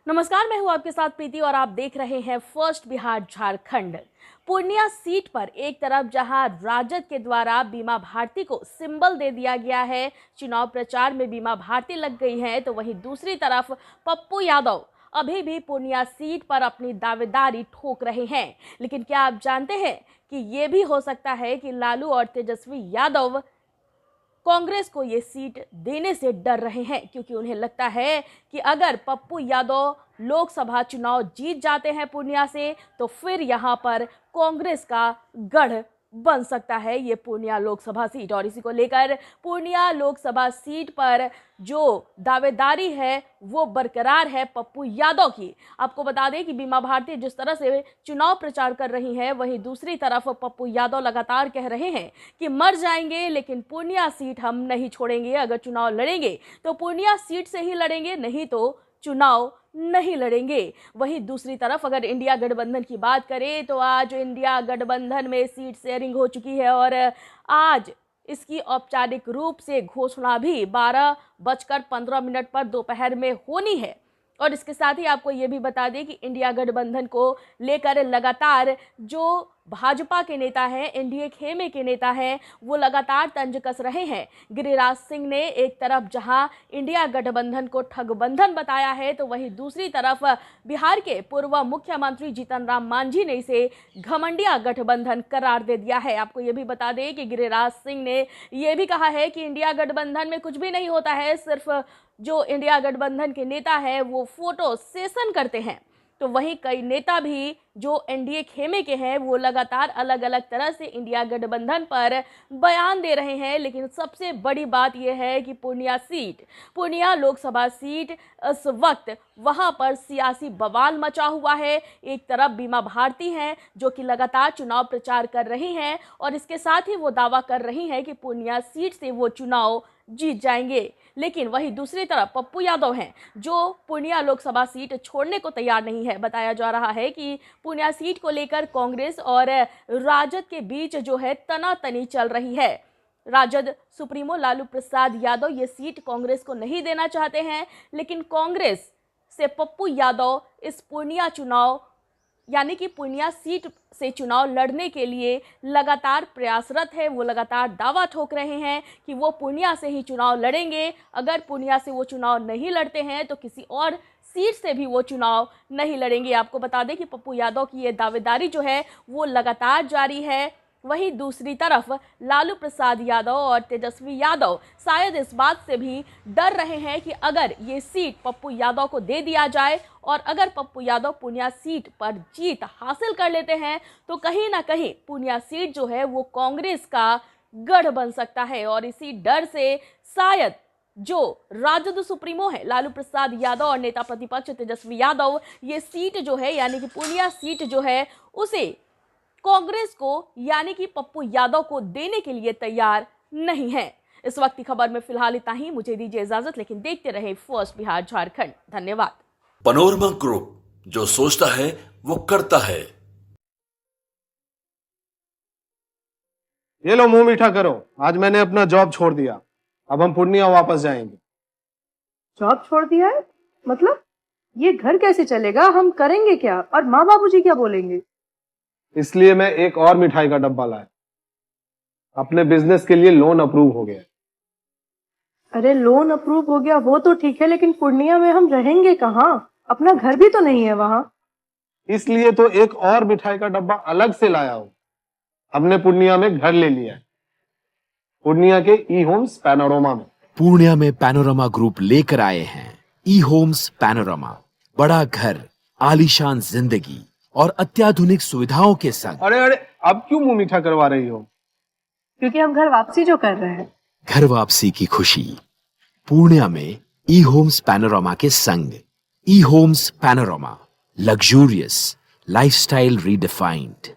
नमस्कार, मैं हूं आपके साथ प्रीति और आप देख रहे हैं फर्स्ट बिहार झारखंड। पूर्णिया सीट पर एक तरफ जहां राजद के द्वारा बीमा भारती को सिंबल दे दिया गया है, चुनाव प्रचार में बीमा भारती लग गई है, तो वहीं दूसरी तरफ पप्पू यादव अभी भी पूर्णिया सीट पर अपनी दावेदारी ठोक रहे हैं। लेकिन क्या आप जानते हैं कि ये भी हो सकता है कि लालू और तेजस्वी यादव कांग्रेस को ये सीट देने से डर रहे हैं, क्योंकि उन्हें लगता है कि अगर पप्पू यादव लोकसभा चुनाव जीत जाते हैं पूर्णिया से, तो फिर यहां पर कांग्रेस का गढ़ बन सकता है ये पूर्णिया लोकसभा सीट। और इसी को लेकर पूर्णिया लोकसभा सीट पर जो दावेदारी है वो बरकरार है पप्पू यादव की। आपको बता दें कि बीमा भारती जिस तरह से चुनाव प्रचार कर रही है, वहीं दूसरी तरफ पप्पू यादव लगातार कह रहे हैं कि मर जाएंगे लेकिन पूर्णिया सीट हम नहीं छोड़ेंगे। अगर चुनाव लड़ेंगे तो पूर्णिया सीट से ही लड़ेंगे, नहीं तो चुनाव नहीं लड़ेंगे। वहीं दूसरी तरफ अगर इंडिया गठबंधन की बात करें तो आज इंडिया गठबंधन में सीट शेयरिंग हो चुकी है और आज इसकी औपचारिक रूप से घोषणा भी 12:15 पर दोपहर में होनी है। और इसके साथ ही आपको ये भी बता दें कि इंडिया गठबंधन को लेकर लगातार जो भाजपा के नेता हैं, एनडीए खेमे के नेता हैं, वो लगातार तंज कस रहे हैं। गिरिराज सिंह ने एक तरफ जहां इंडिया गठबंधन को ठगबंधन बताया है, तो वहीं दूसरी तरफ बिहार के पूर्व मुख्यमंत्री जीतन राम मांझी ने इसे घमंडिया गठबंधन करार दे दिया है। आपको ये भी बता दें कि गिरिराज सिंह ने यह भी कहा है कि इंडिया गठबंधन में कुछ भी नहीं होता है, सिर्फ जो इंडिया गठबंधन के नेता है वो फोटो सेशन करते हैं। तो वहीं कई नेता भी जो एनडीए खेमे के हैं वो लगातार अलग अलग तरह से इंडिया गठबंधन पर बयान दे रहे हैं। लेकिन सबसे बड़ी बात यह है कि पूर्णिया लोकसभा सीट इस वक्त वहां पर सियासी बवाल मचा हुआ है। एक तरफ बीमा भारती हैं जो कि लगातार चुनाव प्रचार कर रही हैं और इसके साथ ही वो दावा कर रही हैं कि पूर्णिया सीट से वो चुनाव जीत जाएंगे। लेकिन वहीं दूसरी तरफ पप्पू यादव हैं जो पूर्णिया लोकसभा सीट छोड़ने को तैयार नहीं है। बताया जा रहा है कि पूर्णिया सीट को लेकर कांग्रेस और राजद के बीच जो है तनातनी चल रही है। राजद सुप्रीमो लालू प्रसाद यादव ये सीट कांग्रेस को नहीं देना चाहते हैं, लेकिन कांग्रेस से पप्पू यादव इस पूर्णिया चुनाव यानी कि पूर्णिया सीट से चुनाव लड़ने के लिए लगातार प्रयासरत है। वो लगातार दावा ठोक रहे हैं कि वो पूर्णिया से ही चुनाव लड़ेंगे। अगर पूर्णिया से वो चुनाव नहीं लड़ते हैं तो किसी और सीट से भी वो चुनाव नहीं लड़ेंगे। आपको बता दें कि पप्पू यादव की ये दावेदारी जो है वो लगातार जारी है। वहीं दूसरी तरफ लालू प्रसाद यादव और तेजस्वी यादव शायद इस बात से भी डर रहे हैं कि अगर ये सीट पप्पू यादव को दे दिया जाए और अगर पप्पू यादव पूर्णिया सीट पर जीत हासिल कर लेते हैं तो कहीं ना कहीं पूर्णिया सीट जो है वो कांग्रेस का गढ़ बन सकता है। और इसी डर से शायद जो राजद सुप्रीमो है लालू प्रसाद यादव और नेता प्रतिपक्ष तेजस्वी यादव ये सीट जो है यानी कि पूर्णिया सीट जो है उसे कांग्रेस को यानी कि पप्पू यादव को देने के लिए तैयार नहीं है। इस वक्त की खबर में फिलहाल इतना ही। मुझे दीजिए इजाजत, लेकिन देखते रहे फर्स्ट बिहार झारखंड। धन्यवाद। पैनोरमा ग्रुप, जो सोचता है वो करता है। ये लो मुंह मीठा करो, आज मैंने अपना जॉब छोड़ दिया। अब हम पूर्णिया वापस जाएंगे। जॉब छोड़ दिया है? मतलब ये घर कैसे चलेगा? हम करेंगे क्या? और माँ बाबूजी क्या बोलेंगे? इसलिए मैं एक और मिठाई का डब्बा लाया। अपने बिजनेस के लिए लोन अप्रूव हो गया। अरे लोन अप्रूव हो गया वो तो ठीक है, लेकिन पूर्णिया में हम रहेंगे कहाँ? अपना घर भी तो नहीं है वहाँ। इसलिए तो एक और मिठाई का डब्बा अलग से लाया हूँ। हमने पूर्णिया में घर ले लिया है, पूर्णिया के ई होम्स पैनोरमा में। पूर्णिया में पैनोरमा ग्रुप लेकर आए हैं ई होम्स पैनोरमा। बड़ा घर, आलीशान जिंदगी और अत्याधुनिक सुविधाओं के संग। अरे अब क्यों मुंह मीठा करवा रही हो? क्योंकि हम घर वापसी जो कर रहे हैं। घर वापसी की खुशी पूर्णिया में ई होम्स पैनोरमा के संग। ई homes panorama, luxurious lifestyle redefined.